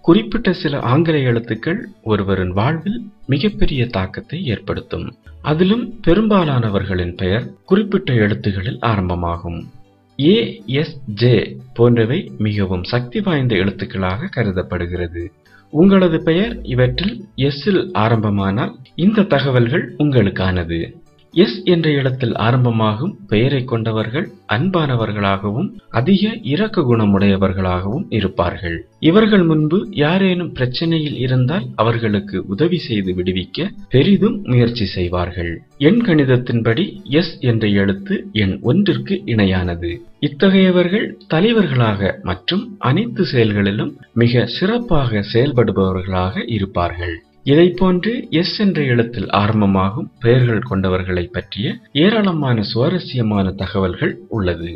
குறிப்பிட்ட சில ஆங்கில எழுத்துக்கள் ஒருவரின் வாழ்வில் மிகப்பெரிய தாக்கத்தை ஏற்படுத்தும். அதிலும் பெரும்பாலானவர்களின் பெயர் குறிப்பிட்ட எழுத்துகளில் ஆரம்பமாகும். ஏ, எஸ், ஜே போன்றவை மிகவும் சக்தி வாய்ந்த எழுத்துக்களாக கருதப்படுகிறது. உங்களது பெயர் இவற்றில் எஸ் இல் ஆரம்பமானால் இந்த தகவல்கள் உங்களுக்கானது. எஸ் என்ற எழுத்தில் ஆரம்பமாகும் பெயரை கொண்டவர்கள் அன்பானவர்களாகவும் அதிக இரக்க குணமுடையவர்களாகவும் இருப்பார்கள். இவர்கள் முன்பு யாரேனும் பிரச்சனையில் இருந்தால் அவர்களுக்கு உதவி செய்து விடுவிக்க பெரிதும் முயற்சி செய்வார்கள். எண் கணிதத்தின்படி எஸ் என்ற எழுத்து எண் 1ற்கு இணையானது. இத்தகையவர்கள் தலைவர்களாக மற்றும் அனைத்து செயல்களிலும் மிக சிறப்பாக செயல்படுபவர்களாக இருப்பார்கள். இதை போன்று எஸ் என்ற எழுத்தில் ஆரம்பமாகும் பெயர்கள் கொண்டவர்களை பற்றிய ஏராளமான சுவாரஸ்யமான தகவல்கள் உள்ளது.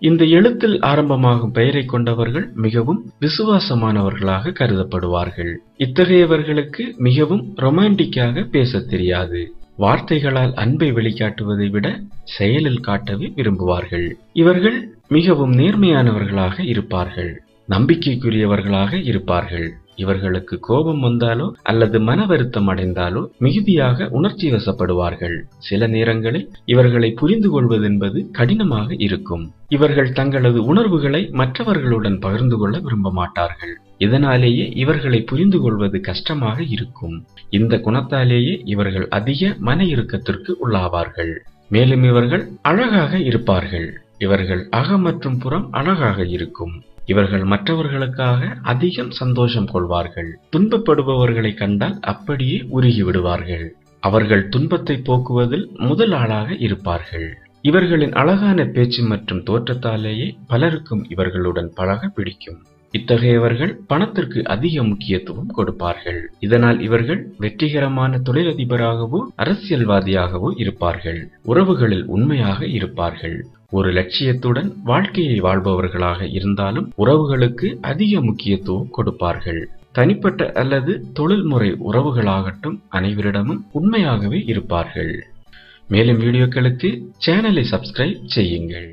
இந்த எழுத்தில் ஆரம்பமாகும் பெயரை கொண்டவர்கள் மிகவும் விசுவாசமானவர்களாக கருதப்படுவார்கள். இத்தகையவர்களுக்கு மிகவும் ரொமான்டிக்காக பேச தெரியாது. வார்த்தைகளால் அன்பை வெளிக்காட்டுவதை விட செயலில் காட்டவே விரும்புவார்கள். இவர்கள் மிகவும் நேர்மையானவர்களாக இருப்பார்கள். நம்பிக்கைக்குரியவர்களாக இருப்பார்கள். இவர்களுக்கு கோபம் வந்தாலோ அல்லது மன வருத்தம் அடைந்தாலோ மிகுதியாக உணர்ச்சி வசப்படுவார்கள். சில நேரங்களில் இவர்களை புரிந்து கொள்வது என்பது கடினமாக இருக்கும். இவர்கள் தங்களது உணர்வுகளை மற்றவர்களுடன் பகிர்ந்து கொள்ள விரும்ப மாட்டார்கள். இதனாலேயே இவர்களை புரிந்து கொள்வது கஷ்டமாக இருக்கும். இந்த குணத்தாலேயே இவர்கள் அதிக மன இறுக்கத்திற்கு உள்ளாவார்கள். மேலும் இவர்கள் அழகாக இருப்பார்கள். இவர்கள் அக மற்றும் புறம் அழகாக இருக்கும். இவர்கள் மற்றவர்களுக்காக அதிகம் சந்தோஷம் கொள்வார்கள். துன்பப்படுபவர்களை கண்டால் அப்படியே உருகி விடுவார்கள். அவர்கள் துன்பத்தை போக்குவதில் முதல் ஆளாக இருப்பார்கள். இவர்களின் அழகான பேச்சு மற்றும் தோற்றத்தாலேயே பலருக்கும் இவர்களுடன் பழக பிடிக்கும். இத்தகையவர்கள் பணத்திற்கு அதிக முக்கியத்துவம் கொடுப்பார்கள். இதனால் இவர்கள் வெற்றிகரமான தொழிலதிபராகவோ அரசியல்வாதியாகவோ இருப்பார்கள். உறவுகளில் உண்மையாக இருப்பார்கள். ஒரு லட்சியத்துடன் வாழ்க்கையை வாழ்பவர்களாக இருந்தாலும் உறவுகளுக்கு அதிக முக்கியத்துவம் கொடுப்பார்கள். தனிப்பட்ட அல்லது தொழில்முறை உறவுகளாகட்டும் அனைவரிடமும் உண்மையாகவே இருப்பார்கள். மேலும் வீடியோக்களுக்கு சேனலை சப்ஸ்கிரைப் செய்யுங்கள்.